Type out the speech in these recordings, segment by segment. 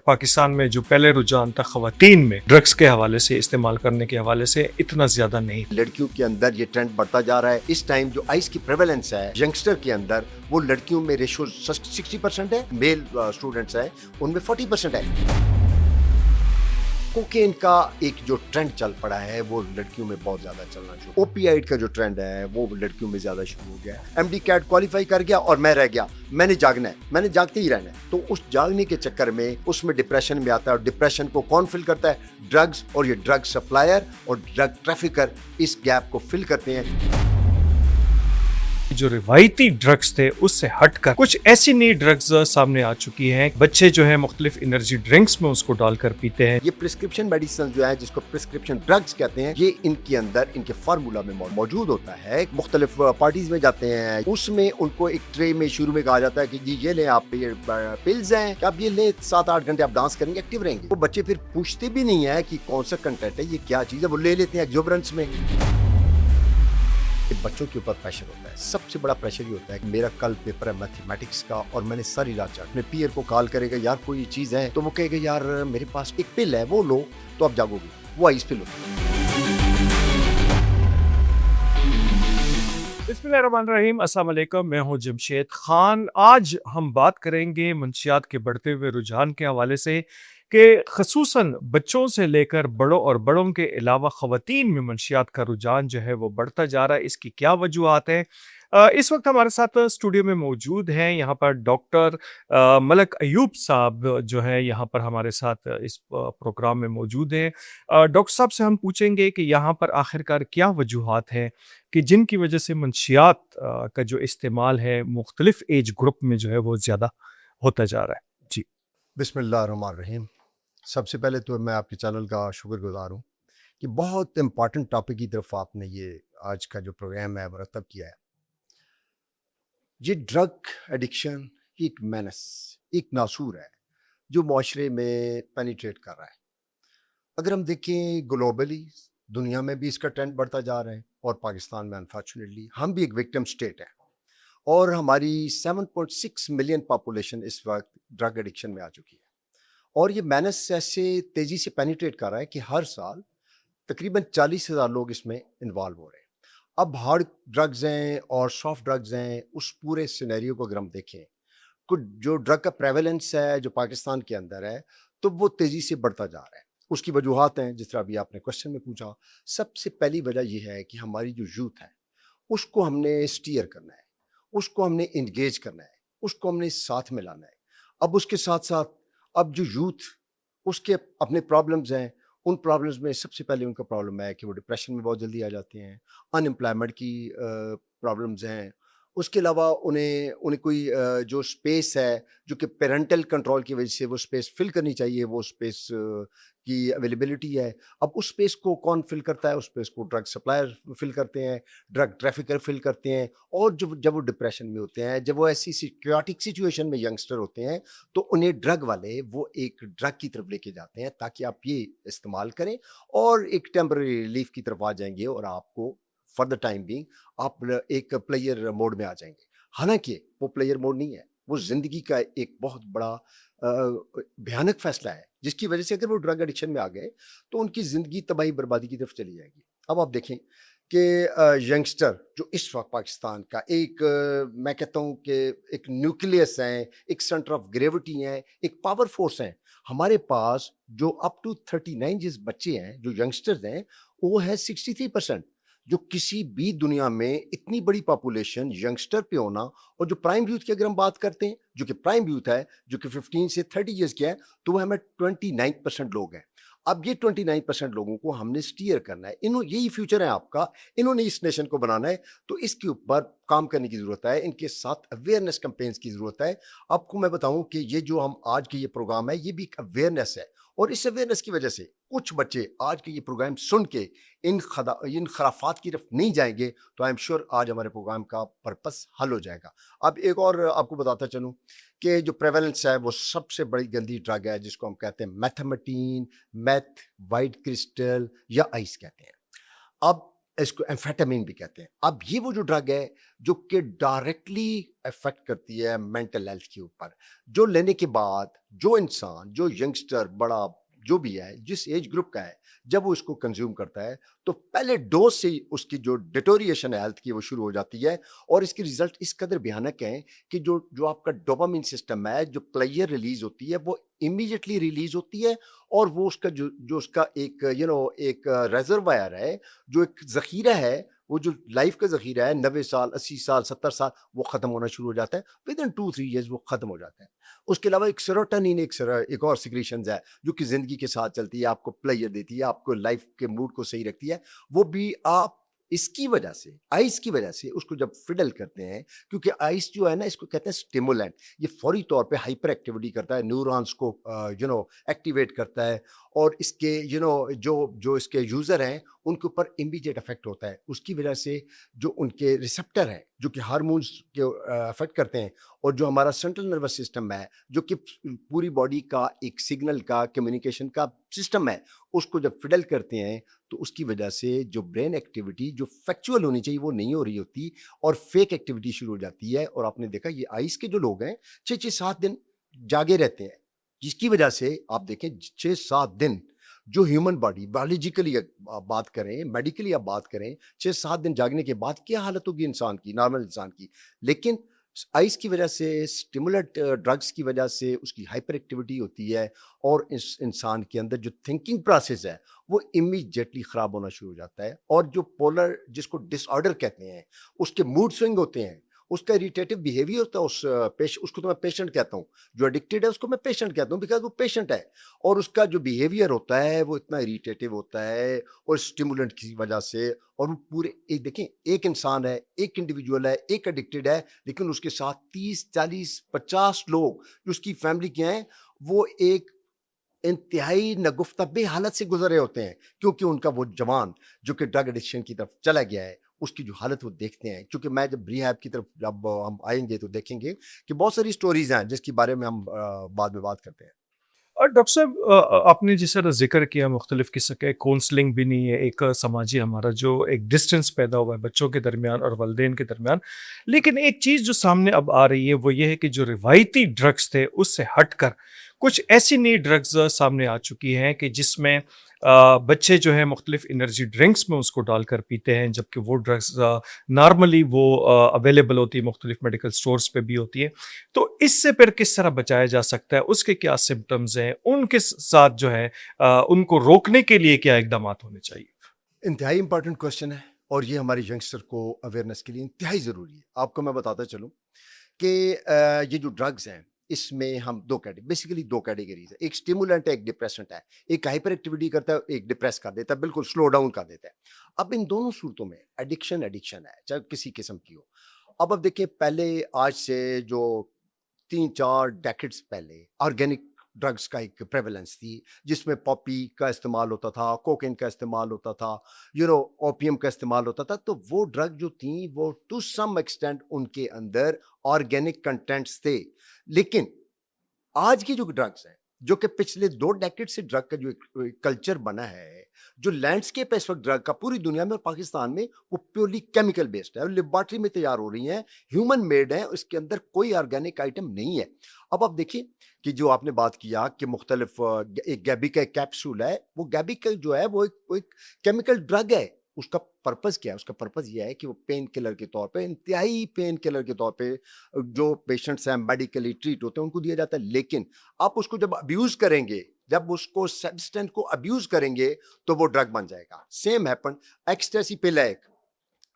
پاکستان میں جو پہلے رجحان تھا خواتین میں ڈرگس کے حوالے سے استعمال کرنے کے حوالے سے اتنا زیادہ نہیں. لڑکیوں کے اندر یہ ٹرینڈ بڑھتا جا رہا ہے. اس ٹائم جو آئس کی پریویلنس ہے ینگسٹر کے اندر وہ لڑکیوں میں ریشو 60% ہے, میل اسٹوڈنٹس ہیں ان میں 40% ہے. کوکین کا ایک جو ٹرینڈ چل پڑا ہے وہ لڑکیوں میں بہت زیادہ چلنا شروع. او پی آئیڈ کا جو ٹرینڈ ہے وہ لڑکیوں میں زیادہ شروع ہو گیا ہے. ایم ڈی کیٹ کوالیفائی کر گیا اور میں رہ گیا, میں نے جاگنا ہے, میں نے جاگتے ہی رہنا ہے. تو اس جاگنے کے چکر میں اس میں ڈپریشن میں آتا ہے, اور ڈپریشن کو کون فل کرتا ہے؟ ڈرگز. اور یہ ڈرگ سپلائر اور ڈرگ ٹریفکر اس گیپ کو فل کرتے ہیں. جو روایتی ڈرگس تھے اس سے ہٹ کر کچھ ایسی نئی ڈرگز سامنے آ چکی ہیں. بچے جو ہیں مختلف انرجی ڈرنکس میں اس کو ڈال کر پیتے ہیں. یہ پرسکرپشن میڈیسن جو ہے جس کو پرسکرپشن ڈرگز کہتے ہیں, یہ ان کے اندر ان کے فارمولا میں موجود ہوتا ہے. مختلف پارٹیز میں جاتے ہیں, اس میں ان کو ایک ٹرے میں شروع میں کہا جاتا ہے کہ جی یہ لیں, آپ یہ پلز ہیں کہ آپ یہ لیں, 7-8 گھنٹے آپ ڈانس کریں گے, ایکٹیو رہیں گے. وہ بچے پھر پوچھتے بھی نہیں ہے کہ کون سا کنٹینٹ ہے, یہ کیا چیز ہے, وہ لے لیتے ہیں ایگزوبرنس میں. بچوں کے اوپر پریشر ہوتا ہے. سب سے بڑا پریشر یہ ہوتا ہے کہ میرا کل پیپر ہے میتھمیٹکس کا اور میں نے ساری رات جاگ. اپنے پیئر کو کال کرے گا, یار کوئی چیز ہے, تو وہ کہے گا یار میرے پاس ایک پل ہے وہ لو, تو آپ جاگو گے. وہ آئس پل ہوتا ہے. بسم اللہ الرحمن الرحیم. السلام علیکم, میں ہوں جمشید خان. آج ہم بات کریں گے منشیات کے بڑھتے ہوئے رجحان کے حوالے سے کہ خصوصاً بچوں سے لے کر بڑوں اور بڑوں کے علاوہ خواتین میں منشیات کا رجحان جو ہے وہ بڑھتا جا رہا ہے. اس کی کیا وجوہات ہیں؟ اس وقت ہمارے ساتھ اسٹوڈیو میں موجود ہیں یہاں پر ڈاکٹر ملک ایوب صاحب جو ہیں یہاں پر ہمارے ساتھ اس پروگرام میں موجود ہیں. ڈاکٹر صاحب سے ہم پوچھیں گے کہ یہاں پر آخرکار کیا وجوہات ہیں کہ جن کی وجہ سے منشیات کا جو استعمال ہے مختلف ایج گروپ میں جو ہے وہ زیادہ ہوتا جا رہا ہے. جی بسم اللہ الرحمن الرحیم. سب سے پہلے تو میں آپ کے چینل کا شکر گزار ہوں کہ بہت امپارٹنٹ ٹاپک کی طرف آپ نے یہ آج کا جو پروگرام ہے مرتب کیا ہے. یہ ڈرگ ایڈکشن ایک مینس, ایک ناسور ہے جو معاشرے میں پینیٹریٹ کر رہا ہے. اگر ہم دیکھیں گلوبلی دنیا میں بھی اس کا ٹرینڈ بڑھتا جا رہا ہے, اور پاکستان میں انفارچونیٹلی ہم بھی ایک وکٹم سٹیٹ ہیں, اور ہماری 7.6 ملین پاپولیشن اس وقت ڈرگ ایڈکشن میں آ چکی ہے. اور یہ مینس ایسے تیزی سے پینیٹریٹ کر رہا ہے کہ ہر سال تقریباً 40,000 لوگ اس میں انوالو ہو رہے ہیں. اب ہارڈ ڈرگز ہیں اور سافٹ ڈرگز ہیں, اس پورے سینیریو کو اگر ہم دیکھیں, کچھ جو ڈرگ کا پریویلنس ہے جو پاکستان کے اندر ہے تو وہ تیزی سے بڑھتا جا رہا ہے. اس کی وجوہات ہیں جس طرح ابھی آپ نے کوشچن میں پوچھا. سب سے پہلی وجہ یہ ہے کہ ہماری جو یوتھ ہے اس کو ہم نے اسٹیئر کرنا ہے, اس کو ہم نے انگیج کرنا ہے, اس کو ہم نے ساتھ میں لانا ہے. اب اس کے ساتھ ساتھ اب جو یوتھ اس کے اپنے پرابلمز ہیں, ان پرابلمز میں سب سے پہلے ان کا پرابلم ہے کہ وہ ڈپریشن میں بہت جلدی آ جاتے ہیں, ان امپلائمنٹ کی پرابلمز ہیں. اس کے علاوہ انہیں کوئی جو اسپیس ہے جو کہ پیرنٹل کنٹرول کی وجہ سے وہ اسپیس فل کرنی چاہیے, وہ اسپیس کی اویلیبلٹی ہے. اب اس اسپیس کو کون فل کرتا ہے؟ اس اسپیس کو ڈرگ سپلائر فل کرتے ہیں, ڈرگ ٹریفکر فل کرتے ہیں. اور جب وہ ڈپریشن میں ہوتے ہیں, جب وہ ایسی کیوٹک سچویشن میں ینگسٹر ہوتے ہیں, تو انہیں ڈرگ والے وہ ایک ڈرگ کی طرف لے کے جاتے ہیں تاکہ آپ یہ استعمال کریں اور ایک ٹیمپرری ریلیف کی طرف آ جائیں گے, اور آپ کو فار دا ٹائم بینگ آپ ایک پلیئر موڈ میں آ جائیں گے. حالانکہ وہ پلیئر موڈ نہیں ہے, وہ زندگی کا ایک بہت بڑا بھیانک فیصلہ ہے جس کی وجہ سے اگر وہ ڈرگ ایڈکشن میں آ گئے تو ان کی زندگی تباہی بربادی کی طرف چلی جائے گی. اب آپ دیکھیں کہ ینگسٹر جو اس وقت پاکستان کا ایک میں کہتا ہوں کہ ایک نیوکلیس ہیں, ایک سینٹر آف گریوٹی ہیں, ایک پاور فورس ہیں. ہمارے پاس جو اپ ٹو 39 جس بچے ہیں جو ینگسٹرز ہیں وہ ہے 63%. جو کسی بھی دنیا میں اتنی بڑی پاپولیشن ینگسٹر پہ ہونا, اور جو پرائم یوتھ کی اگر ہم بات کرتے ہیں جو کہ پرائم یوتھ ہے جو کہ 15 سے 30 ایئرس کے ہے, تو وہ ہمیں 29% لوگ ہیں. اب یہ 29% لوگوں کو ہم نے اسٹیئر کرنا ہے, یہی فیوچر ہے آپ کا, انہوں نے اس نیشن کو بنانا ہے, تو اس کے اوپر کام کرنے کی ضرورت ہے. ان کے ساتھ اویئرنیس کمپینز کی ضرورت ہے. آپ کو میں بتاؤں کہ یہ جو ہم آج کے یہ پروگرام ہے یہ بھی ایک اویئرنیس ہے, اور اس اویئرنیس کی وجہ سے کچھ بچے آج کے یہ پروگرام سن کے ان خرافات کی طرف نہیں جائیں گے, تو آئی ایم شیور آج ہمارے پروگرام کا پرپس حل ہو جائے گا. اب ایک اور آپ کو بتاتا چلوں کہ جو پریویلنس ہے وہ سب سے بڑی گندی ڈرگ ہے جس کو ہم کہتے ہیں میتھمیٹین, میتھ, وائٹ کرسٹل یا آئس کہتے ہیں. اب اس کو ایمفیٹامین بھی کہتے ہیں. اب یہ وہ جو ڈرگ ہے جو کہ ڈائریکٹلی افیکٹ کرتی ہے مینٹل ہیلتھ کے اوپر, جو لینے کے بعد جو انسان, جو ینگسٹر, بڑا جو بھی ہے, جس ایج گروپ کا ہے, جب وہ اس کو کنزیوم کرتا ہے تو پہلے ڈوز سے ہی اس کی جو ڈیٹوریشن ہے ہیلتھ کی وہ شروع ہو جاتی ہے. اور اس کے ریزلٹ اس قدر بھیانک ہیں کہ جو آپ کا ڈوپامین سسٹم ہے, جو پلیئر ریلیز ہوتی ہے وہ امیڈیٹلی ریلیز ہوتی ہے, اور وہ اس کا جو اس کا ایک ایک ریزروائر ہے, جو ایک ذخیرہ ہے, وہ جو لائف کا ذخیرہ ہے 90 سال 80 سال 70 سال, وہ ختم ہونا شروع ہو جاتا ہے. ود ان 2-3 ایئرز وہ ختم ہو جاتا ہے. اس کے علاوہ ایک سیروٹونین ایک اور سیکریشنز ہے جو کہ زندگی کے ساتھ چلتی ہے, آپ کو پلیئر دیتی ہے, آپ کو لائف کے موڈ کو صحیح رکھتی ہے. وہ بھی آپ اس کی وجہ سے, آئس کی وجہ سے اس کو جب فڈل کرتے ہیں, کیونکہ آئس جو ہے نا اس کو کہتے ہیں سٹیمولنٹ, یہ فوری طور پہ ہائپر ایکٹیویٹی کرتا ہے, نیورونز کو ایکٹیویٹ کرتا ہے, اور اس کے جو اس کے یوزر ہیں ان کے اوپر امیڈیٹ افیکٹ ہوتا ہے. اس کی وجہ سے جو ان کے ریسپٹر ہیں جو کہ ہارمونز کے افیکٹ کرتے ہیں, اور جو ہمارا سینٹرل نروس سسٹم ہے جو کہ پوری باڈی کا ایک سگنل کا کمیونیکیشن کا سسٹم ہے, اس کو جب فڈل کرتے ہیں تو اس کی وجہ سے جو برین ایکٹیویٹی جو فیکچوئل ہونی چاہیے وہ نہیں ہو رہی ہوتی, اور فیک ایکٹیویٹی شروع ہو جاتی ہے. اور آپ نے دیکھا یہ آئس کے جو لوگ ہیں 6-7 دن جاگے رہتے ہیں, جس کی وجہ سے آپ دیکھیں 6-7 دن جو ہیومن باڈی بایولوجیکلی بات کریں, میڈیکلی آپ بات کریں, 6-7 دن جاگنے کے بعد کیا حالت ہوگی انسان کی, نارمل انسان کی. لیکن آئس کی وجہ سے, اسٹیمولنٹ ڈرگس کی وجہ سے اس کی ہائپر ایکٹیویٹی ہوتی ہے, اور اس انسان کے اندر جو تھنکنگ پروسیس ہے وہ امیڈیٹلی خراب ہونا شروع ہو جاتا ہے. اور جو پولر جس کو ڈس آرڈر کہتے ہیں, اس کے موڈ سوئنگ ہوتے ہیں, اس کا اریٹیٹو بیہیویئر ہوتا ہے, اس کو تو میں پیشنٹ کہتا ہوں, جو ایڈکٹیڈ ہے اس کو میں پیشنٹ کہتا ہوں, بیکاز وہ پیشنٹ ہے, اور اس کا جو بیہیویئر ہوتا ہے وہ اتنا اریٹیٹو ہوتا ہے, اور اسٹیمولنٹ کی وجہ سے. اور وہ پورے دیکھیں ایک انسان ہے, ایک انڈیویجول ہے, ایک ایڈکٹیڈ ہے, لیکن اس کے ساتھ 30-40-50 لوگ جو اس کی فیملی کے ہیں وہ ایک انتہائی نگفتہ بے حالت سے گزرے ہوتے ہیں, کیونکہ ان کا وہ جوان جو کہ ڈرگ ایڈکشن کی طرف چلا گیا ہے اس کی جو حالت وہ دیکھتے ہیں. کیونکہ میں جب ریہیب کی طرف جب ہم آئیں گے تو دیکھیں گے کہ بہت ساری سٹوریز ہیں جس کے بارے میں ہم بعد میں بات کرتے ہیں. اور ڈاکٹر صاحب آپ نے جس طرح ذکر کیا مختلف قسم کے کونسلنگ بھی نہیں ہے, ایک سماجی ہمارا جو ایک ڈسٹینس پیدا ہوا ہے بچوں کے درمیان اور والدین کے درمیان, لیکن ایک چیز جو سامنے اب آ رہی ہے وہ یہ ہے کہ جو روایتی ڈرگس تھے اس سے ہٹ کر کچھ ایسی نئی ڈرگز سامنے آ چکی ہیں کہ جس میں بچے جو ہے مختلف انرجی ڈرنکس میں اس کو ڈال کر پیتے ہیں, جبکہ وہ ڈرگز نارملی وہ اویلیبل ہوتی ہے, مختلف میڈیکل سٹورز پہ بھی ہوتی ہے. تو اس سے پھر کس طرح بچایا جا سکتا ہے, اس کے کیا سمپٹمز ہیں, ان کے ساتھ جو ہے ان کو روکنے کے لیے کیا اقدامات ہونے چاہیے؟ انتہائی امپورٹنٹ کوشچن ہے, اور یہ ہمارے ینگسٹر کو اویئرنیس کے لیے انتہائی ضروری ہے. آپ کو میں بتاتا چلوں کہ یہ جو ڈرگز ہیں اس میں ہم بیسیکلی دو کیٹیگریز ہیں, ایک اسٹیمولنٹ ہے, ایک ڈپریسنٹ ہے. ایک ہائپر ایکٹیویٹی کرتا ہے, ایک ڈپریس کر دیتا ہے, بالکل سلو ڈاؤن کر دیتا ہے. اب ان دونوں صورتوں میں ایڈکشن ہے, چاہے کسی قسم کی ہو. اب دیکھیں پہلے آج سے جو 3-4 ڈیکڈز پہلے آرگینک ڈرگس کا ایک پریولنس تھی, جس میں پاپی کا استعمال ہوتا تھا, کوکین کا استعمال ہوتا تھا, اوپیم کا استعمال ہوتا تھا. تو وہ ڈرگ جو تھیں وہ ٹو سم ایکسٹینٹ ان کے اندر آرگینک کنٹینٹس تھے. لیکن آج کی جو ڈرگس ہیں جو کہ پچھلے 2 ڈیکڈ سے ڈرگ کا جو کلچر بنا ہے, جو لینڈسکیپ ہے اس وقت ڈرگ کا پوری دنیا میں اور پاکستان میں, وہ پیورلی کیمیکل بیسڈ ہے, لیبارٹری میں تیار ہو رہی ہیں, ہیومن میڈ ہیں, اس کے اندر کوئی آرگینک آئٹم نہیں ہے. اب آپ دیکھیں کہ جو آپ نے بات کیا کہ مختلف ایک گیبی کا کیپسول ہے, وہ گیبی کا جو ہے وہ ایک کیمیکل ڈرگ ہے. اس کا پرپز کیا ہے؟ اس کا پرپز یہ ہے کہ وہ پین کلر کے طور پہ, انتہائی پین کلر کے طور پہ جو پیشنٹس ہیں میڈیکلی ٹریٹ ہوتے ہیں ان کو دیا جاتا ہے. لیکن آپ اس کو جب ابیوز کریں گے, جب اس کو سبسٹینٹ کو ابیوز کریں گے تو وہ ڈرگ بن جائے گا. سیم ہیپن ایکسٹیسی پل ہے, ایک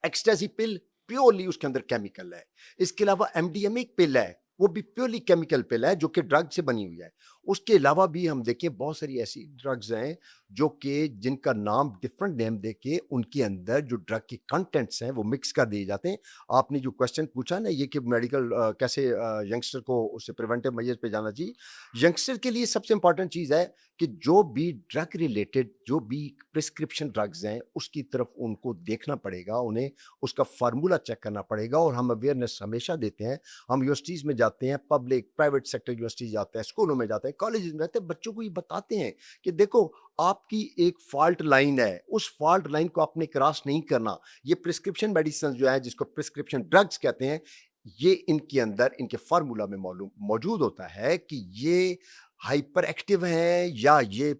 ایکسٹیسی پل پیورلی اس کے اندر کیمیکل ہے. اس کے علاوہ ایم ڈی ایم ایک پل ہے, وہ بھی پیورلی کیمیکل پل ہے جو کہ ڈرگ سے بنی ہوئی ہے. اس کے علاوہ بھی ہم دیکھیں بہت ساری ایسی ڈرگز ہیں جو کہ جن کا نام ڈفرنٹ نیم دے کے ان کے اندر جو ڈرگ کے کنٹینٹس ہیں وہ مکس کر دیے جاتے ہیں. آپ نے جو کوشچن پوچھا نا یہ کہ میڈیکل کیسے ینگسٹر کو اس سے پریونٹیو میجرز پہ جانا چاہیے, ینگسٹر کے لیے سب سے امپورٹنٹ چیز ہے کہ جو بھی ڈرگ ریلیٹڈ جو بھی پرسکرپشن ڈرگز ہیں اس کی طرف ان کو دیکھنا پڑے گا, انہیں اس کا فارمولا چیک کرنا پڑے گا. اور ہم اویئرنیس ہمیشہ دیتے ہیں, ہم یونیورسٹیز میں جاتے ہیں, پبلک پرائیویٹ سیکٹر یونیورسٹیز جاتے ہیں, اسکولوں میں جاتے ہیں, ہیں, کالجز میں رہتے ہیں, بچوں کو یہ بتاتے ہیں کہ دیکھو آپ کی ایک فالٹ لائن ہے, اس فالٹ لائن کو آپ نے کراس نہیں کرنا. یہ پرسکرپشن میڈیسن جو ہے, جس کو پرسکرپشن ڈرگز کہتے ہیں, یہ ان کے اندر ان کے فارمولا میں موجود ہوتا ہے کہ یہ ہائپر ایکٹیو ہیں یا یہ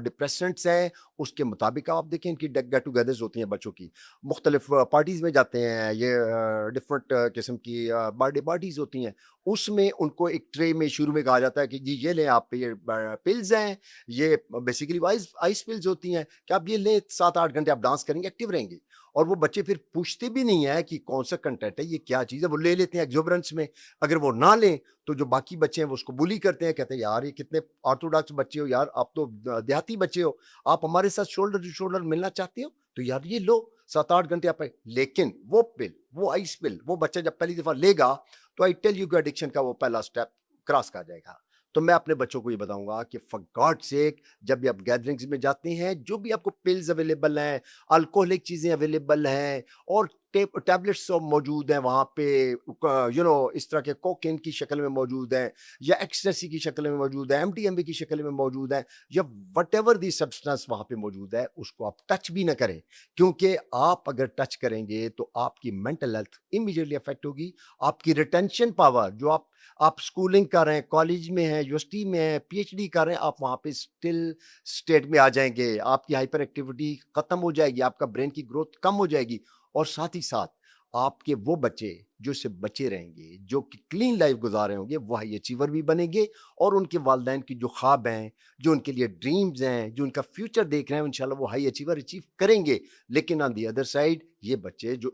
ڈپریسنٹس ہیں. اس کے مطابق آپ دیکھیں ان کی گیٹ ٹوگیدرز ہوتی ہیں بچوں کی, مختلف پارٹیز میں جاتے ہیں, یہ ڈفرینٹ قسم کی برتھ ڈے پارٹیز ہوتی ہیں. اس میں ان کو ایک ٹرے میں شروع میں کہا جاتا ہے کہ جی یہ لیں آپ, یہ پلز ہیں, یہ بیسیکلی آئس پلز ہوتی ہیں کہ آپ یہ لیں, 7-8 گھنٹے آپ ڈانس کریں گے, ایکٹیو رہیں گے. اور وہ بچے پھر پوچھتے بھی نہیں ہیں کہ کون سا کنٹینٹ ہے, یہ کیا چیز ہے, وہ لے لیتے ہیں ایگزوبرنس میں. اگر وہ نہ لیں تو جو باقی بچے ہیں وہ اس کو بولی کرتے ہیں, کہتے ہیں یار یہ کتنے آرتھوڈاکس بچے ہو یار, آپ تو دیہاتی بچے ہو, آپ ہمارے ساتھ شولڈر ٹو شولڈر ملنا چاہتے ہو تو یار یہ لو 7-8 گھنٹے آپ. لیکن وہ پل, وہ آئس پل, وہ بچہ جب پہلی دفعہ لے گا تو آئی ٹیل یو کہ ایڈکشن کا وہ پہلا سٹیپ کراس کر جائے گا. تو میں اپنے بچوں کو یہ بتاؤں گا کہ فار گاڈ سیک جب بھی آپ گیدرنگز میں جاتے ہیں, جو بھی آپ کو پلز اویلیبل ہیں, الکوہلک چیزیں اویلیبل ہیں اور ٹیبلٹس موجود ہیں وہاں پہ, اس طرح کے کوکین کی شکل میں موجود ہیں یا ایکسٹیسی کی شکل میں موجود ہے, MDMA کی شکل میں موجود ہیں, یا وٹ ایور دی سبسٹنس وہاں پہ موجود ہے, اس کو آپ ٹچ بھی نہ کریں. کیونکہ آپ اگر ٹچ کریں گے تو آپ کی مینٹل ہیلتھ امیڈیٹلی افیکٹ ہوگی. آپ کی ریٹینشن پاور, جو آپ اسکولنگ کر رہے ہیں, کالج میں ہیں, یونیورسٹی میں ہیں, PhD کر رہے ہیں, آپ وہاں پہ اسٹل اسٹیٹ میں آ جائیں گے. آپ کی ہائپر ایکٹیویٹی ختم ہو جائے گی, آپ کا برین کی گروتھ کم ہو جائے گی. اور ساتھ ہی ساتھ آپ کے وہ بچے جو اس سے بچے رہیں گے, جو کہ کلین لائف گزار رہے ہوں گے, وہ ہائی اچیور بھی بنیں گے. اور ان کے والدین کی جو خواب ہیں, جو ان کے لیے ڈریمز ہیں, جو ان کا فیوچر دیکھ رہے ہیں, انشاءاللہ وہ ہائی اچیور اچیو کریں گے. لیکن آن دی ادر سائڈ یہ بچے جو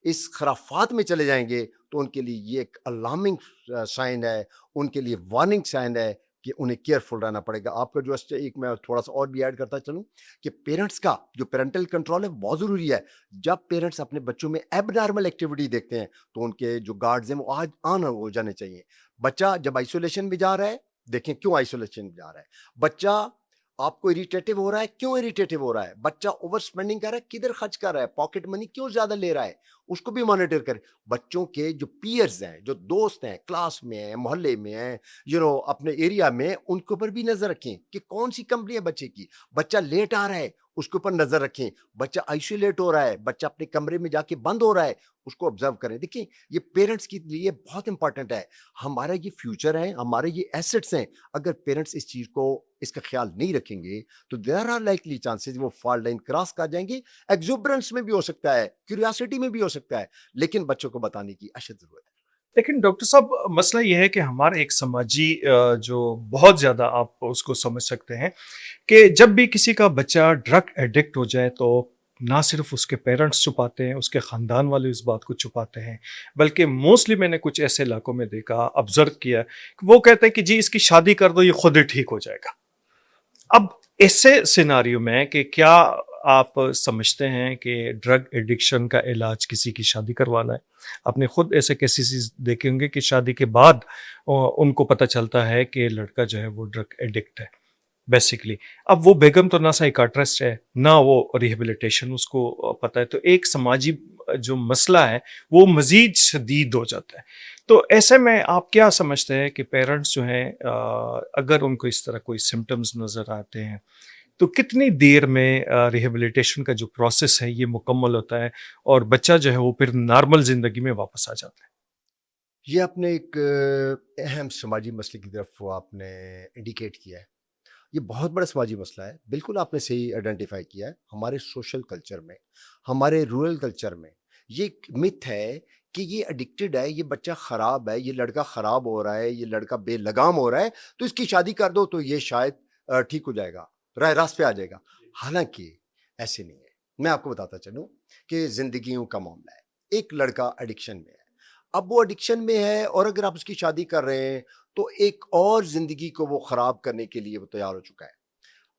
اس خرافات میں چلے جائیں گے تو ان کے لیے یہ ایک الارمنگ سائن ہے, ان کے لیے وارننگ سائن ہے کہ انہیں کیئرفل رہنا پڑے گا. آپ کا جو ایک میں تھوڑا سا اور بھی ایڈ کرتا چلوں کہ پیرنٹس کا جو پیرنٹل کنٹرول ہے بہت ضروری ہے. جب پیرنٹس اپنے بچوں میں ایب نارمل ایکٹیویٹی دیکھتے ہیں تو ان کے جو گارڈز ہیں وہ آن ہو جانے چاہیے. بچہ جب آئسولیشن میں جا رہا ہے, دیکھیں کیوں آئسولیشن میں جا رہا ہے, بچہ آپ کو اریٹیٹو ہو رہا ہے, کیوں اریٹیٹو ہو رہا ہے, بچہ اوور سپینڈنگ کر رہا ہے, کدھر خرچ کر رہا ہے, پاکٹ منی کیوں زیادہ لے رہا ہے, اس کو بھی مانیٹر کریں. بچوں کے جو پیئرز ہیں, جو دوست ہیں, کلاس میں ہیں, محلے میں ہیں, اپنے ایریا میں, ان کے اوپر بھی نظر رکھیں کہ کون سی کمپنی ہے بچے کی. بچہ لیٹ آ رہا ہے, اس کے اوپر نظر رکھیں. بچہ آئسولیٹ ہو رہا ہے, بچہ اپنے کمرے میں جا کے بند ہو رہا ہے, اس کو آبزرو کریں. دیکھیں یہ پیرنٹس کے لیے بہت امپورٹنٹ ہے. ہمارا یہ فیوچر ہے, ہمارے یہ ایسٹس ہیں. اگر پیرنٹس اس چیز کو, اس کا خیال نہیں رکھیں گے تو دیر آر لائکلی چانسز وہ فال لائن کراس کر جائیں گے. ایگزوبرنس میں بھی ہو سکتا ہے, کیوریاسٹی میں بھی ہو سکتا ہے, لیکن بچوں کو بتانے کی اشد ضرورت ہے. لیکن ڈاکٹر صاحب مسئلہ یہ ہے کہ ہمارا ایک سماجی جو بہت زیادہ آپ اس کو سمجھ سکتے ہیں کہ جب بھی کسی کا بچہ ڈرگ ایڈکٹ ہو جائے تو نہ صرف اس کے پیرنٹس چھپاتے ہیں, اس کے خاندان والے اس بات کو چھپاتے ہیں, بلکہ موسٹلی میں نے کچھ ایسے علاقوں میں دیکھا, آبزرو کیا کہ وہ کہتے ہیں کہ جی اس کی شادی کر دو, یہ خود ہی ٹھیک ہو جائے گا. اب ایسے سیناریو میں کہ کیا آپ سمجھتے ہیں کہ ڈرگ ایڈکشن کا علاج کسی کی شادی کروانا ہے؟ آپ نے خود ایسے کیسز دیکھے ہوں گے کہ شادی کے بعد ان کو پتہ چلتا ہے کہ لڑکا جو ہے وہ ڈرگ ایڈکٹ ہے بیسیکلی. اب وہ بیگم تو نہ سائیکاٹرسٹ ہے, نہ وہ ریہیبلیٹیشن اس کو پتہ ہے, تو ایک سماجی جو مسئلہ ہے وہ مزید شدید ہو جاتا ہے. تو ایسے میں آپ کیا سمجھتے ہیں کہ پیرنٹس جو ہیں اگر ان کو اس طرح کوئی سمٹمز نظر آتے ہیں تو کتنی دیر میں ریہیبلیٹیشن کا جو پروسیس ہے یہ مکمل ہوتا ہے اور بچہ جو ہے وہ پھر نارمل زندگی میں واپس آ جاتا ہے؟ یہ آپ نے ایک اہم سماجی مسئلے کی طرف آپ نے انڈیکیٹ کیا ہے. یہ بہت بڑا سماجی مسئلہ ہے. بالکل آپ نے صحیح آئیڈینٹیفائی کیا ہے. ہمارے سوشل کلچر میں, ہمارے رورل کلچر میں یہ ایک متھ ہے کہ یہ ایڈکٹڈ ہے, یہ بچہ خراب ہے, یہ لڑکا خراب ہو رہا ہے, یہ لڑکا بے لگام ہو رہا ہے, تو اس کی شادی کر دو تو یہ شاید ٹھیک ہو جائے گا, راہ راست پہ آ جائے گا. حالانکہ ایسے نہیں ہے. میں آپ کو بتاتا چلوں کہ زندگیوں کا معاملہ ہے. ایک لڑکا ایڈکشن میں ہے, اب وہ ایڈکشن میں ہے اور اگر آپ اس کی شادی کر رہے ہیں تو ایک اور زندگی کو وہ خراب کرنے کے لیے وہ تیار ہو چکا ہے,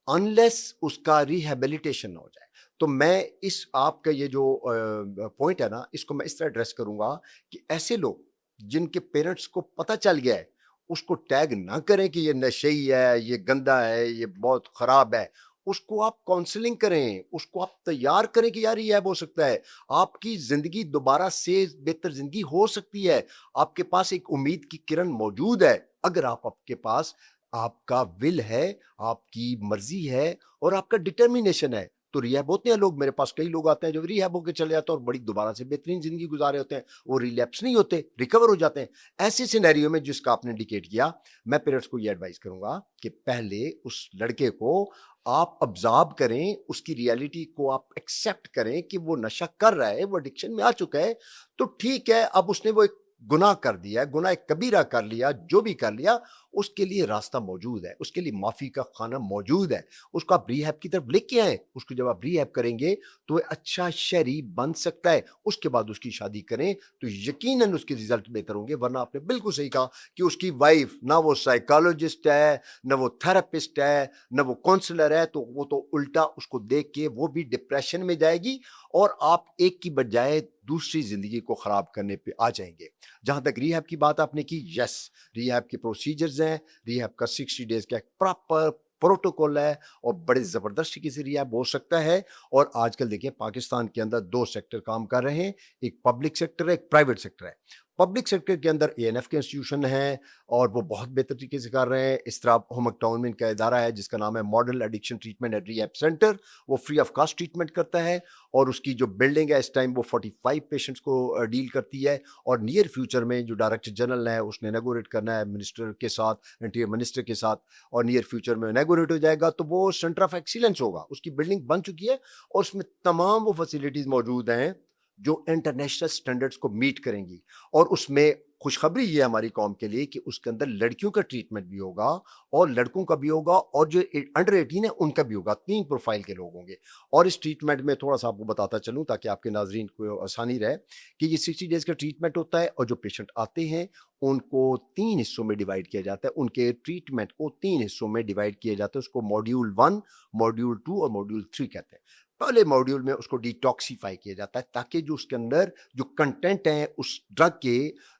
انلیس اس کا ریہیبلیٹیشن ہو جائے. تو میں اس آپ کا یہ جو پوائنٹ ہے نا, اس کو میں اس طرح ایڈریس کروں گا کہ ایسے لوگ جن کے پیرنٹس کو پتہ چل گیا ہے, اس کو ٹیگ نہ کریں کہ یہ نشئی ہے, یہ گندا ہے, یہ بہت خراب ہے. اس کو آپ کاؤنسلنگ کریں, اس کو آپ تیار کریں کہ یار یہ ہو سکتا ہے, آپ کی زندگی دوبارہ سے بہتر زندگی ہو سکتی ہے, آپ کے پاس ایک امید کی کرن موجود ہے اگر آپ کے پاس آپ کا ول ہے, آپ کی مرضی ہے اور آپ کا ڈٹرمینیشن ہے. تو ریہیب ہوتے ہیں لوگ, میرے پاس کئی لوگ آتے ہیں جو ریہیب ہو کے چلے جاتے ہیں اور بڑی دوبارہ سے بہترین زندگی گزارے ہوتے ہیں, وہ ریلیپس نہیں ہوتے, ریکور ہو جاتے ہیں. ایسے سینیریو میں جس کا آپ نے انڈیکیٹ کیا, میں پیرنٹس کو یہ ایڈوائز کروں گا کہ پہلے اس لڑکے کو آپ ابزارب کریں, اس کی ریالٹی کو آپ ایکسیپٹ کریں کہ وہ نشہ کر رہا ہے, وہ ایڈکشن میں آ چکا ہے. تو ٹھیک ہے, اب اس نے وہ ایک گناہ کر دیا, گناہ کبیرہ کر لیا, جو بھی کر لیا, اس کے لیے راستہ موجود ہے, اس کے لیے معافی کا خانہ موجود ہے. اس کو آپ ریہیب کی طرف لے کے آئیں, اس کو جب آپ ریہیب کریں گے تو وہ اچھا شہری بن سکتا ہے. اس کے بعد اس کی شادی کریں تو یقیناً اس کے رزلٹ بہتر ہوں گے. ورنہ آپ نے بالکل صحیح کہا کہ اس کی وائف نہ وہ سائیکالوجسٹ ہے, نہ وہ تھراپسٹ ہے, نہ وہ کونسلر ہے, تو وہ تو الٹا اس کو دیکھ کے وہ بھی ڈپریشن میں جائے گی اور آپ ایک کی بجائے دوسری زندگی کو خراب کرنے پہ آ جائیں گے. جہاں تک ریہیب کی بات آپ نے کی, یس, ریہیب کے پروسیجرز ہیں, ریہیب کا 60 ڈیز کا ایک پراپر پروٹوکول ہے اور بڑے زبردست طریقے سے ریہیب ہو سکتا ہے. اور آج کل دیکھیں پاکستان کے اندر 2 سیکٹر کام کر رہے ہیں, ایک پبلک سیکٹر ہے, ایک پرائیویٹ سیکٹر ہے. پبلک سیکٹر کے اندر ANF کے انسٹیٹیوشن ہیں اور وہ بہت بہتر طریقے سے کر رہے ہیں. اضطراب ہومک ٹاؤن میں ان کا ادارہ ہے جس کا نام ہے model addiction treatment and rehab centre. وہ فری آف کاسٹ ٹریٹمنٹ کرتا ہے اور اس کی جو بلڈنگ ہے اس ٹائم وہ 45 پیشنٹس کو ڈیل کرتی ہے. اور نیئر فیوچر میں جو ڈائریکٹر جنرل ہے اس نے انیگوریٹ کرنا ہے منسٹر کے ساتھ, انٹیریئر منسٹر کے ساتھ, اور نیئر فیوچر میں انیگوریٹ ہو جائے گا تو وہ سینٹر آف ایکسیلنس ہوگا. اس کی بلڈنگ بن چکی ہے اور اس میں تمام وہ فیسلٹیز موجود ہیں جو انٹرنیشنل سٹینڈرڈز کو میٹ کریں گی. اور اس میں خوشخبری یہ ہے ہماری قوم کے لیے کہ اس کے اندر لڑکیوں کا ٹریٹمنٹ بھی ہوگا اور لڑکوں کا بھی ہوگا اور جو انڈر 18 ہے ان کا بھی ہوگا. 3 پروفائل کے لوگ ہوں گے. اور اس ٹریٹمنٹ میں تھوڑا سا آپ کو بتاتا چلوں تاکہ آپ کے ناظرین کو آسانی رہے کہ یہ 60 ڈیز کا ٹریٹمنٹ ہوتا ہے اور جو پیشنٹ آتے ہیں ان کو 3 حصوں میں ڈیوائڈ کیا جاتا ہے. ان کے ٹریٹمنٹ کو 3 حصوں میں ڈیوائڈ کیا جاتا ہے. اس کو ماڈیول 1, ماڈیول 2 اور ماڈیول 3 کہتے ہیں. پہلے ماڈیول میں اس کو ڈیٹاکسیفائی کیا جاتا ہے تاکہ جو اس کے اندر جو کنٹینٹ ہیں اس ڈرگ کے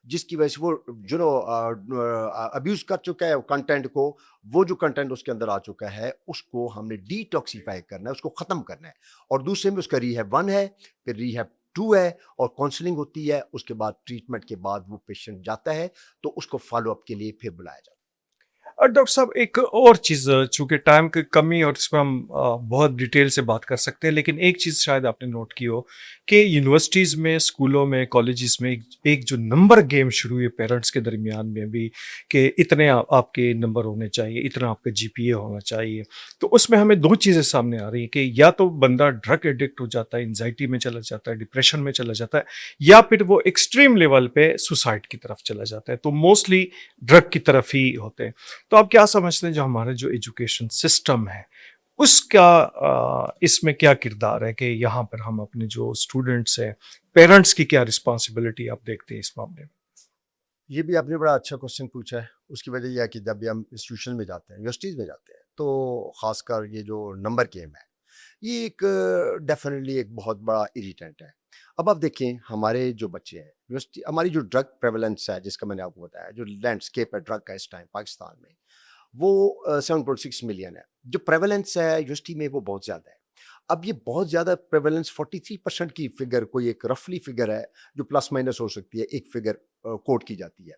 جس کی وجہ سے وہ جو ابیوز کر چکا ہے کنٹینٹ کو, وہ جو کنٹینٹ اس کے اندر آ چکا ہے اس کو ہم نے ڈیٹاکسیفائی کرنا ہے, اس کو ختم کرنا ہے. اور دوسرے میں اس کا ریہیب 1 ہے, پھر ریہیب 2 ہے اور کاؤنسلنگ ہوتی ہے. اس کے بعد ٹریٹمنٹ کے بعد وہ پیشنٹ جاتا ہے تو اس کو فالو اپ کے لیے پھر بلایا جاتا ہے. ڈاکٹر صاحب ایک اور چیز, چونکہ ٹائم کی کمی اور اس پہ ہم بہت ڈیٹیل سے بات کر سکتے ہیں, لیکن ایک چیز شاید آپ نے نوٹ کی ہو کہ یونیورسٹیز میں, اسکولوں میں, کالجز میں ایک جو نمبر گیم شروع ہوئی پیرنٹس کے درمیان میں بھی کہ اتنے آپ کے نمبر ہونے چاہیے, اتنا آپ کا GPA ہونا چاہیے. تو اس میں ہمیں 2 چیزیں سامنے آ رہی ہیں کہ یا تو بندہ ڈرگ ایڈکٹ ہو جاتا ہے, انزائٹی میں چلا جاتا ہے, ڈپریشن میں چلا جاتا ہے, یا پھر وہ ایکسٹریم لیول پہ سوسائڈ کی طرف چلا جاتا ہے. تو موسٹلی ڈرگ کی طرف ہی ہوتے ہیں. تو آپ کیا سمجھتے ہیں جو ہمارا جو ایجوکیشن سسٹم ہے اس کا اس میں کیا کردار ہے کہ یہاں پر ہم اپنے جو اسٹوڈنٹس ہیں, پیرنٹس کی کیا رسپانسبلٹی آپ دیکھتے ہیں اس معاملے میں؟ یہ بھی آپ نے بڑا اچھا کوشچن پوچھا ہے. اس کی وجہ یہ ہے کہ جب بھی ہم انسٹیٹیوشن میں جاتے ہیں, یونیورسٹیز میں جاتے ہیں, تو خاص کر یہ جو نمبر گیم ہے یہ ایک ڈیفینیٹلی ایک بہت بڑا اریٹینٹ ہے. اب آپ دیکھیں ہمارے جو بچے ہیں یونیورسٹی, ہماری جو ڈرگ پریولنس ہے جس کا میں نے آپ کو بتایا, جو لینڈسکیپ ہے ڈرگ کا اس ٹائم پاکستان میں, وہ 7.6 ملین ہے. جو پریولنس ہے یونیورسٹی میں وہ بہت زیادہ ہے. اب یہ بہت زیادہ پریولنس 43% کی فگر, کوئی ایک رفلی فگر ہے جو پلس مائنس ہو سکتی ہے, ایک فگر کوٹ کی جاتی ہے.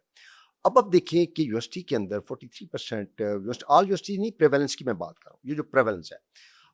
اب آپ دیکھیں کہ یونیورسٹی کے اندر 43% آل یونیورسٹی نہیں, پریولنس کی میں بات کر رہا ہوں, یہ جو پریولنس ہے.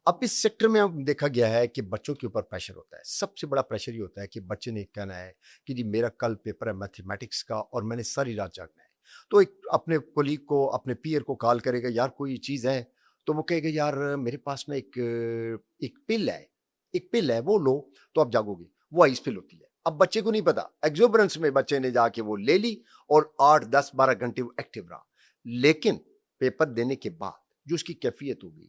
اب اس سیکٹر میں دیکھا گیا ہے کہ بچوں کے اوپر پریشر ہوتا ہے. سب سے بڑا پریشر یہ ہوتا ہے کہ بچے نے کہنا ہے کہ جی میرا کل پیپر ہے میتھمیٹکس کا اور میں نے ساری رات جاگنا ہے. تو ایک اپنے کولیگ کو, اپنے پیئر کو کال کرے گا, یار کوئی چیز ہے, تو وہ کہے گا یار میرے پاس نا ایک پل ہے وہ لو تو آپ جاگو گے. وہ آئس پل ہوتی ہے. اب بچے کو نہیں پتا, ایگزوبرنس میں بچے نے جا کے وہ لے لی اور 8-10-12 گھنٹے وہ ایکٹیو رہا. لیکن پیپر دینے کے بعد جو اس کی کیفیت ہوگی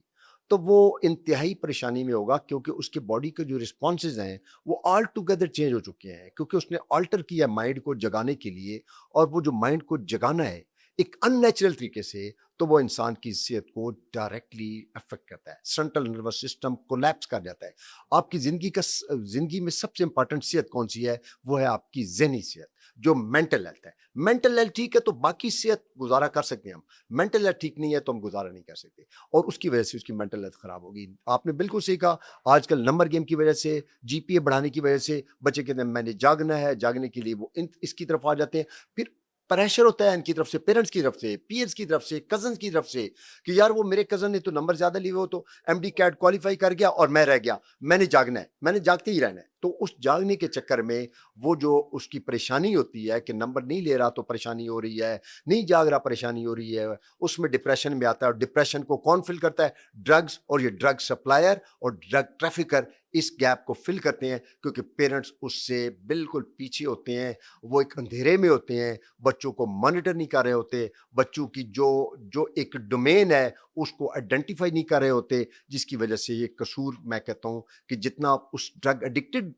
تو وہ انتہائی پریشانی میں ہوگا, کیونکہ اس کے باڈی کے جو رسپانسز ہیں وہ آل ٹوگیدر چینج ہو چکے ہیں, کیونکہ اس نے آلٹر کیا مائنڈ کو جگانے کے لیے. اور وہ جو مائنڈ کو جگانا ہے ایک ان نیچرل طریقے سے, تو وہ انسان کی صحت کو ڈائریکٹلی افیکٹ کرتا ہے. سینٹرل نروس سسٹم کولیپس کر جاتا ہے. آپ کی زندگی میں سب سے امپورٹنٹ صحت کون سی ہے؟ وہ ہے آپ کی ذہنی صحت, جو مینٹل ہیلتھ ہے. مینٹل ہیلتھ ٹھیک ہے تو باقی صحت گزارا کر سکتے ہیں ہم, مینٹل ہیلتھ ٹھیک نہیں ہے تو ہم گزارا نہیں کر سکتے, اور اس کی وجہ سے اس کی مینٹل ہیلتھ خراب ہوگی. آپ نے بالکل صحیح کہا, آج کل نمبر گیم کی وجہ سے, GPA بڑھانے کی وجہ سے بچے کہتے ہیں میں نے جاگنا ہے, جاگنے کے لیے وہ اس کی طرف آ جاتے ہیں. پھر پریشر ہوتا ہے ان کی طرف سے، پیرنٹس کی طرف سے، پیئرس کی طرف سے، کزنس کی طرف سے کہ یار وہ میرے کزن نے تو نمبر زیادہ لیے، وہ تو ایم ڈی کیٹ کوالیفائی کر گیا اور میں رہ گیا، میں نے جاگنا ہے، میں نے جاگتے ہی رہنا ہے. تو اس جاگنے کے چکر میں وہ جو اس کی پریشانی ہوتی ہے کہ نمبر نہیں لے رہا تو پریشانی ہو رہی ہے، نہیں جاگ رہا پریشانی ہو رہی ہے، اس میں ڈپریشن میں آتا ہے. اور ڈپریشن کو کون فل کرتا ہے؟ ڈرگز. اور یہ ڈرگ سپلائر اور ڈرگ ٹریفکر اس گیپ کو فل کرتے ہیں کیونکہ پیرنٹس اس سے بالکل پیچھے ہوتے ہیں، وہ ایک اندھیرے میں ہوتے ہیں، بچوں کو مانیٹر نہیں کر رہے ہوتے، بچوں کی جو ایک ڈومین ہے اس کو آئیڈینٹیفائی نہیں کر رہے ہوتے، جس کی وجہ سے یہ قصور میں کہتا ہوں کہ جتنا اس ڈرگ ایڈکٹڈ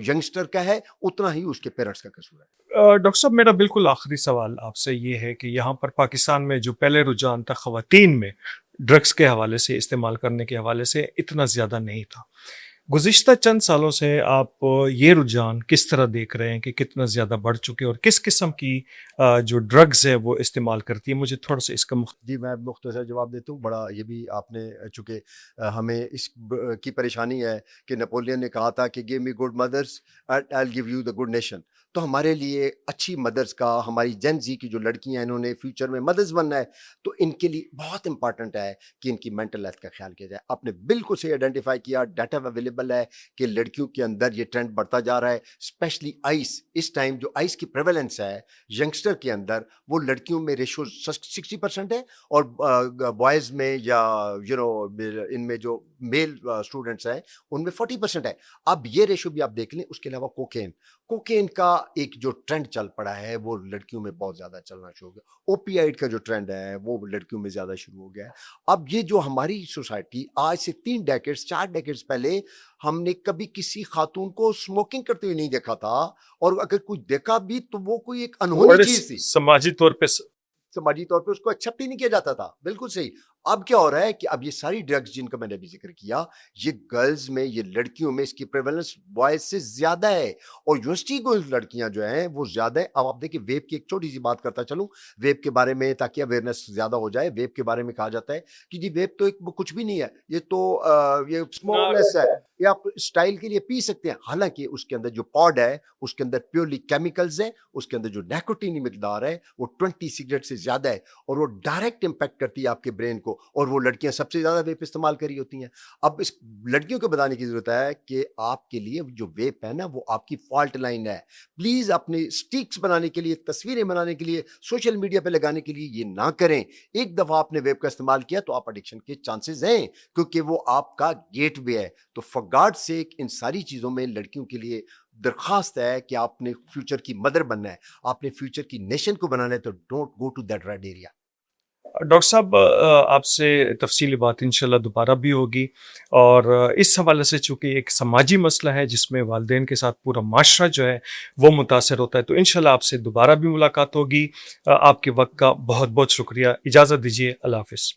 ینگسٹر کا ہے اتنا ہی اس کے پیرنٹس کا قصور ہے. ڈاکٹر صاحب میرا بالکل آخری سوال آپ سے یہ ہے کہ یہاں پر پاکستان میں جو پہلے رجحان تھا خواتین میں ڈرگس کے حوالے سے، استعمال کرنے کے حوالے سے اتنا زیادہ نہیں تھا. گزشتہ چند سالوں سے آپ یہ رجحان کس طرح دیکھ رہے ہیں کہ کتنا زیادہ بڑھ چکے اور کس قسم کی جو ڈرگز ہے وہ استعمال کرتی ہے؟ مجھے تھوڑا سا اس کا جی میں مختصر جواب دیتا ہوں. بڑا یہ بھی آپ نے چونکہ ہمیں اس کی پریشانی ہے کہ نپولین نے کہا تھا کہ گیو می گڈ مدرس and I will give you the good nation. تو ہمارے لیے اچھی مدرس کا، ہماری جین زی کی جو لڑکیاں انہوں نے فیوچر میں مدرس بننا ہے، تو ان کے لیے بہت امپارٹنٹ ہے کہ ان کی مینٹل ہیلتھ کا خیال کیا جائے. آپ نے بالکل صحیح آئیڈینٹیفائی کیا، ڈیٹا اویلیبل ہے کہ لڑکیوں کے اندر یہ ٹرینڈ بڑھتا جا رہا ہے، اسپیشلی آئس. اس ٹائم جو آئس کی پریویلنس ہے ینگسٹر کے اندر، وہ لڑکیوں میں ریشو 60% ہے اور بوائز میں یا ان میں جو میل اسٹوڈنٹس ہیں ان میں 40% ہے. اب یہ ریشو بھی آپ دیکھ لیں. اس کے علاوہ کوکین کا ایک جو ٹرینڈ چل پڑا ہے وہ لڑکیوں میں بہت زیادہ چلنا شروع ہو گیا. اوپیائڈ کا جو ٹرینڈ ہے وہ لڑکیوں میں زیادہ شروع ہو گیا ہے. اب یہ جو ہماری سوسائٹی آج سے 3 ڈیکیڈز 4 ڈیکیڈز پہلے ہم نے کبھی کسی خاتون کو اسموکنگ کرتے ہوئے نہیں دیکھا تھا، اور اگر کوئی دیکھا بھی تو وہ کوئی ایک انہونی چیز تھی، سماجی طور پہ سماجی طور پہ اس کو ایکسیپٹ ہی نہیں کیا جاتا تھا. بالکل صحیح. اب کیا ہو رہا ہے کہ اب یہ ساری ڈرگز جن کا میں نے ابھی ذکر کیا، یہ گرلز میں، یہ لڑکیوں میں اس کی پریولنس بوائز سے زیادہ ہے، اور یونیورسٹی کو لڑکیاں جو ہیں وہ زیادہ ہے. اب آپ دیکھیں ویپ کی ایک چھوٹی سی بات کرتا چلوں ویپ کے بارے میں تاکہ اویئرنیس زیادہ ہو جائے. ویپ کے بارے میں کہا جاتا ہے کہ جی ویپ تو ایک کچھ بھی نہیں ہے، یہ تو یہ اسموکلیس ہے، یہ آپ اسٹائل کے لیے پی سکتے ہیں. حالانکہ اس کے اندر جو پاڈ ہے اس کے اندر پیورلی کیمیکلز ہیں، اس کے اندر جو نیکوٹین مقدار ہے وہ 20 سگریٹ سے زیادہ ہے، اور وہ ڈائریکٹ امپیکٹ کرتی ہے آپ کے برین کو. اور وہ لڑکیاں سب سے زیادہ ویپ استعمال کری ہوتی ہیں. اب اس لڑکیوں کو بتانے کی ضرورت ہے کہ آپ کے لیے جو ویپ ہے نا وہ آپ کی فالٹ لائن ہے. پلیز اپنے اسٹیکس بنانے کے لیے، تصویریں بنانے کے لیے، سوشل میڈیا پہ لگانے کے لیے یہ نہ کریں. ایک دفعہ آپ نے ویپ کا استعمال کیا تو آپ ایڈکشن کے چانسز ہیں، کیونکہ وہ آپ کا گیٹ وے ہے. تو فار گاڈ سیک ان ساری چیزوں میں لڑکیوں کے لیے درخواست ہے کہ آپ نے فیوچر کی مدر بننا ہے، آپ نے فیوچر کی نیشن کو بنانا ہے، تو don't go to that red area. Doctor صاحب آپ سے تفصیلی بات انشاءاللہ دوبارہ بھی ہوگی، اور اس حوالے سے چونکہ ایک سماجی مسئلہ ہے جس میں والدین کے ساتھ پورا معاشرہ جو ہے وہ متاثر ہوتا ہے، تو انشاءاللہ آپ سے دوبارہ بھی ملاقات ہوگی. آپ کے وقت کا بہت بہت شکریہ. اجازت دیجیے. اللہ حافظ.